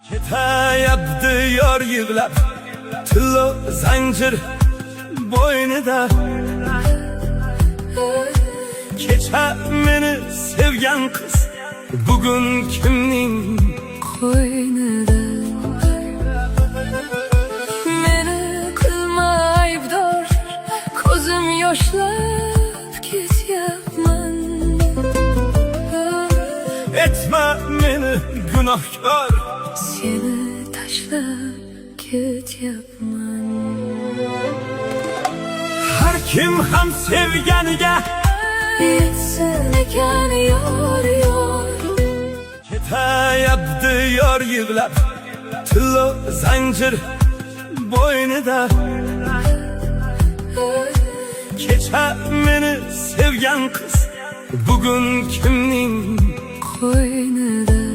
Ketayapti yor yig'lab, tillo zanjir bo'ynida. Kecha meni sevgan qiz bugun kimning qo'ynida? Meni qilma aybdor, ko'zim yoshlab ketyapman. etma meni gunohkor, Seni tashlab ketyapman. har kim ham sevganiga Yetsin ekan yor yor. Ketayapti yor yig'lab, tillo zanjir bo'ynida. Kecha meni sevgan qiz bugun kimning Qo'ynida.